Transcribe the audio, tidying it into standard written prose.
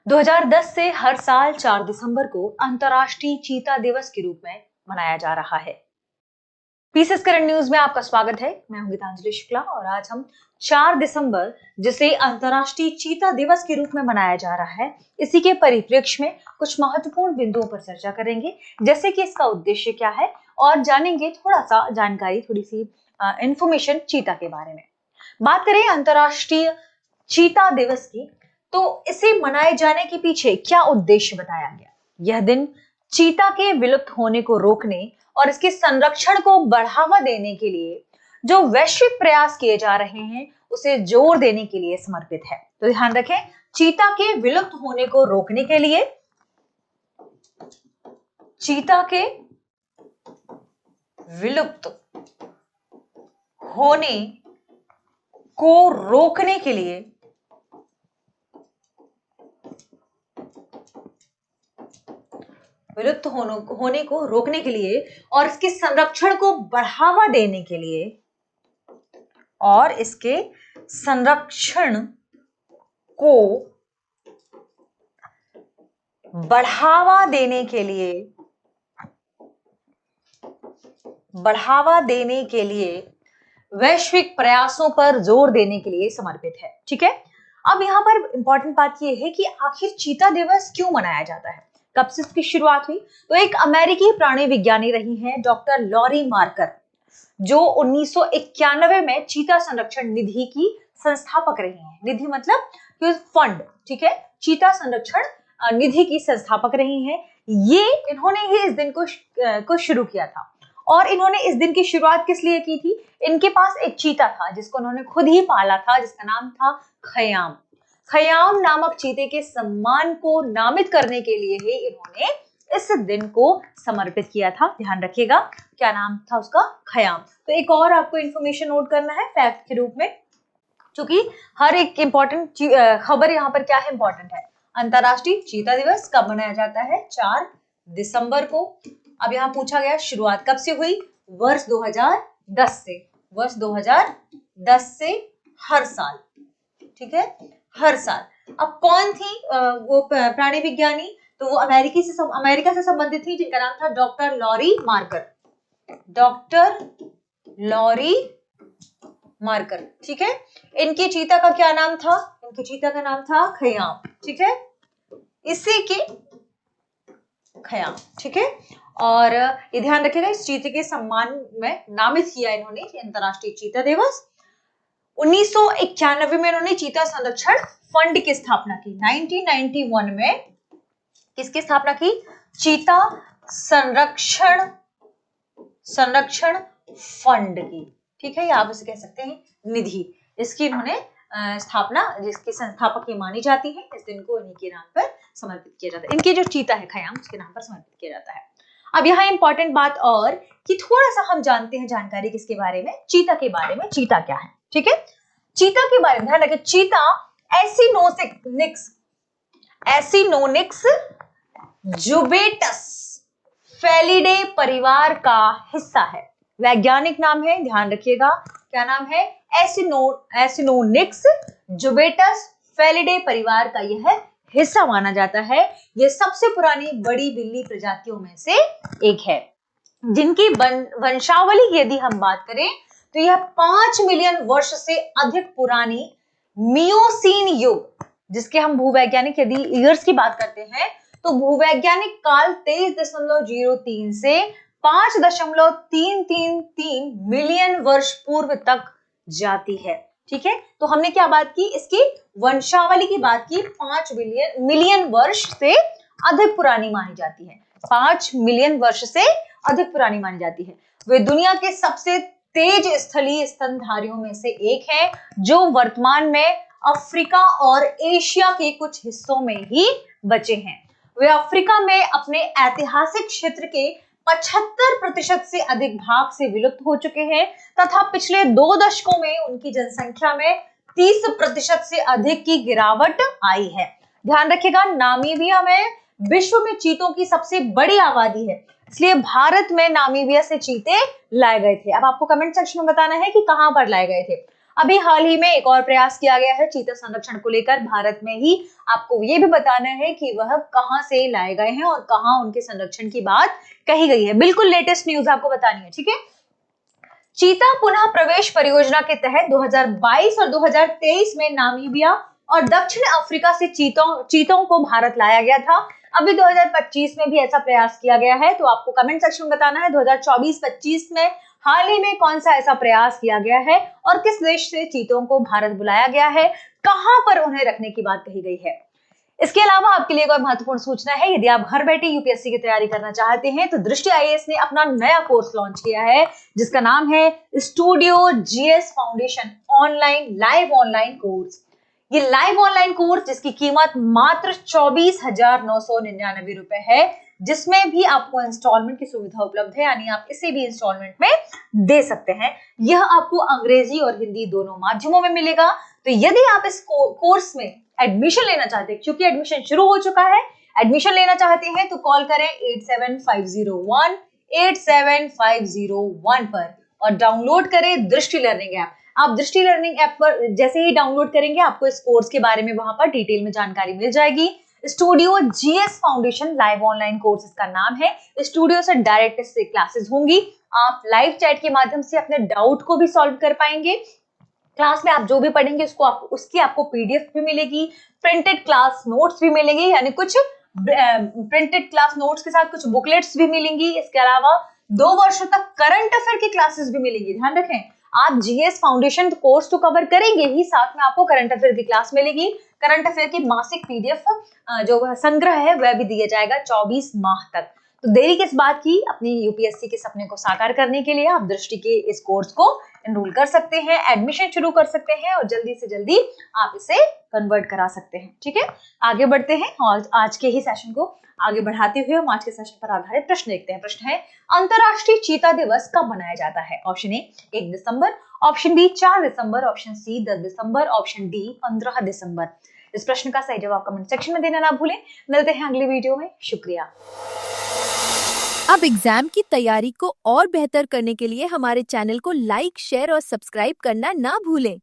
2010 से हर साल 4 दिसंबर को अंतर्राष्ट्रीय चीता दिवस के रूप में मनाया जा रहा है। पीसीएस करंट न्यूज में आपका स्वागत है। मैं हूं गीतांजलि शुक्ला और आज हम 4 दिसंबर जिसे अंतर्राष्ट्रीय चीता दिवस के रूप में मनाया जा रहा है, इसी के परिप्रेक्ष्य में कुछ महत्वपूर्ण बिंदुओं पर चर्चा करेंगे, जैसे कि इसका उद्देश्य क्या है और जानेंगे थोड़ा सा जानकारी, थोड़ी सी इंफॉर्मेशन चीता के बारे में। बात करें अंतर्राष्ट्रीय चीता दिवस की, तो इसे मनाए जाने के पीछे क्या उद्देश्य बताया गया। यह दिन चीता के विलुप्त होने को रोकने और इसके संरक्षण को बढ़ावा देने के लिए जो वैश्विक प्रयास किए जा रहे हैं उसे जोर देने के लिए समर्पित है। तो ध्यान रखें, चीता के विलुप्त होने को रोकने के लिए, चीता के विलुप्त होने को रोकने के लिए विलुप्त होने को रोकने के लिए और इसके संरक्षण को बढ़ावा देने के लिए और इसके संरक्षण को बढ़ावा देने के लिए वैश्विक प्रयासों पर जोर देने के लिए समर्पित है। ठीक है, अब यहां पर इंपॉर्टेंट बात यह है कि आखिर चीता दिवस क्यों मनाया जाता है, कब से इसकी शुरुआत हुई। तो एक अमेरिकी प्राणी विज्ञानी रही हैं डॉक्टर लॉरी मार्कर, जो 1991 में चीता संरक्षण निधि की संस्थापक रही हैं। निधि मतलब फंड, ठीक है, चीता संरक्षण निधि की संस्थापक रही हैं। इन्होंने ही इस दिन को शुरू किया था और इन्होंने इस दिन की शुरुआत किस लिए की थी। इनके पास एक चीता था जिसको उन्होंने खुद ही पाला था, जिसका नाम था खयाम। खयाम नामक चीते के सम्मान को नामित करने के लिए ही इन्होंने इस दिन को समर्पित किया था। ध्यान रखिएगा, क्या नाम था उसका, खयाम। तो एक और आपको इंफॉर्मेशन नोट करना है फैक्ट के रूप में, क्योंकि हर एक इंपॉर्टेंट खबर यहाँ पर क्या है, इंपॉर्टेंट है। अंतर्राष्ट्रीय चीता दिवस कब मनाया जाता है, 4 दिसंबर को। अब यहाँ पूछा गया शुरुआत कब से हुई, वर्ष 2010 से। वर्ष 2010 से हर साल, ठीक है, हर साल। अब कौन थी वो प्राणी विज्ञानी, तो वो अमेरिका से संबंधित थी, जिनका नाम था doctor Laurie Marker. Doctor Laurie Marker, ठीक है। इनकी चीता का क्या नाम था, इनकी चीता का नाम था खयाम, ठीक है, इसी के खयाम, ठीक है। और ये ध्यान रखिएगा, इस चीते के सम्मान में नामित किया इन्होंने अंतर्राष्ट्रीय चीता दिवस। 1991 में इन्होंने चीता संरक्षण फंड की स्थापना की। 1991 में किसकी स्थापना की, चीता संरक्षण फंड की, ठीक है, या आप इसे कह सकते हैं निधि। इसकी इन्होंने स्थापना, जिसके संस्थापक ये मानी जाती है, इस दिन को इन्हीं के नाम पर समर्पित किया जाता है। इनकी जो चीता है खयाम, उसके नाम पर समर्पित किया जाता है। अब यहाँ इंपॉर्टेंट बात और कि थोड़ा सा हम जानते हैं जानकारी किसके बारे में, चीता के बारे में। चीता क्या है, ठीक है, चीता के बारे में ध्यान रखें। चीता एसिनोनिक्स जुबेटस फेलिडे परिवार का हिस्सा है। वैज्ञानिक नाम है, ध्यान रखिएगा, क्या नाम है, एसिनोनिक्स जुबेटस फेलिडे परिवार का यह हिस्सा माना जाता है। यह सबसे पुरानी बड़ी बिल्ली प्रजातियों में से एक है, जिनकी वंशावली की यदि हम बात करें तो यह 5 मिलियन वर्ष से अधिक पुरानी मियोसीन युग, जिसके हम भूवैज्ञानिक यदि ईयर्स की बात करते हैं तो भूवैज्ञानिक काल 23.03 से 5.333 मिलियन वर्ष पूर्व तक जाती है, ठीक है। तो हमने क्या बात की, इसकी वंशावली की बात की, 5 मिलियन वर्ष से अधिक पुरानी मानी जाती है। 5 मिलियन वर्ष से अधिक पुरानी मानी जाती है। वे दुनिया के सबसे तेज स्थलीय स्तनधारियों में से एक है, जो वर्तमान में अफ्रीका और एशिया के कुछ हिस्सों में ही बचे हैं। वे अफ्रीका में अपने ऐतिहासिक क्षेत्र के 75% से अधिक भाग से विलुप्त हो चुके हैं तथा पिछले 2 दशकों में उनकी जनसंख्या में 30% से अधिक की गिरावट आई है। ध्यान रखिएगा, नामीबिया में विश्व में चीतों की सबसे बड़ी आबादी है, इसलिए भारत में नामीबिया से चीते लाए गए थे। अब आपको कमेंट सेक्शन में बताना है कि कहां पर लाए गए थे। अभी हाल ही में एक और प्रयास किया गया है चीता संरक्षण को लेकर भारत में ही। आपको ये भी बताना है कि वह कहां से लाए गए हैं और कहां उनके संरक्षण की बात कही गई है। बिल्कुल लेटेस्ट न्यूज आपको बतानी है, ठीक है। चीता पुनः प्रवेश परियोजना के तहत 2022 और 2023 में नामीबिया और दक्षिण अफ्रीका से चीतों को भारत लाया गया था। अभी 2025 में भी ऐसा प्रयास किया गया है, तो आपको कमेंट सेक्शन में बताना है 2024-25 में हाल ही में कौन सा ऐसा प्रयास किया गया है और किस देश से चीतों को भारत बुलाया गया है, कहां पर उन्हें रखने की बात कही गई है। इसके अलावा आपके लिए एक और महत्वपूर्ण सूचना है, यदि आप घर बैठे यूपीएससी की तैयारी करना चाहते हैं तो दृष्टि आईएएस ने अपना नया कोर्स लॉन्च किया है जिसका नाम है studio GS foundation live online course. ये लाइव ऑनलाइन कोर्स जिसकी कीमत मात्र 24,999 रुपए है, जिसमें भी आपको इंस्टॉलमेंट की सुविधा उपलब्ध है, यानी आप इसे भी इंस्टॉलमेंट में दे सकते हैं। यह आपको अंग्रेजी और हिंदी दोनों माध्यमों में मिलेगा। तो यदि आप इस कोर्स में एडमिशन लेना चाहते हैं, क्योंकि एडमिशन शुरू हो चुका है, एडमिशन लेना चाहते हैं तो कॉल करें 8750187501 पर और डाउनलोड करें दृष्टि लर्निंग ऐप। आप दृष्टि लर्निंग ऐप पर जैसे ही डाउनलोड करेंगे आपको इस कोर्स के बारे में वहां पर डिटेल में जानकारी मिल जाएगी। Studio GS foundation live online course इसका नाम है। स्टूडियो से डायरेक्ट इससे क्लासेस होंगी। आप लाइव चैट के माध्यम से अपने डाउट को भी सॉल्व कर पाएंगे। क्लास में आप जो भी पढ़ेंगे उसकी आपको पीडीएफ भी मिलेगी, प्रिंटेड क्लास नोट्स भी मिलेंगे, यानी कुछ प्रिंटेड क्लास नोट्स के साथ कुछ बुकलेट्स भी मिलेंगी। इसके अलावा 2 वर्षों तक करंट अफेयर की क्लासेस भी मिलेंगी। ध्यान रखें, आप जीएस फाउंडेशन कोर्स तो कवर करेंगे ही, साथ में आपको करंट अफेयर की क्लास मिलेगी। करंट अफेयर की मासिक पीडीएफ जो संग्रह है वह भी दिया जाएगा 24 माह तक। तो देरी किस बात की, अपनी यूपीएससी के सपने को साकार करने के लिए आप दृष्टि के इस कोर्स को एनरोल कर सकते हैं, एडमिशन शुरू कर सकते हैं और जल्दी से जल्दी आप इसे कन्वर्ट करा सकते हैं। ठीक है, आगे बढ़ते हैं और आज के ही सेशन को आगे बढ़ाते हुए हम आज के सेशन पर आधारित प्रश्न देखते हैं। प्रश्न है, अंतरराष्ट्रीय चीता दिवस कब मनाया जाता है? ऑप्शन ए 1 दिसंबर, ऑप्शन बी 4 दिसंबर, ऑप्शन सी 10 दिसंबर, ऑप्शन डी 15 दिसंबर। इस प्रश्न का सही जवाब कमेंट सेक्शन में देना ना भूलें। मिलते हैं अगली वीडियो में, शुक्रिया। अब एग्जाम की तैयारी को और बेहतर करने के लिए हमारे चैनल को लाइक, शेयर और सब्सक्राइब करना ना भूलें।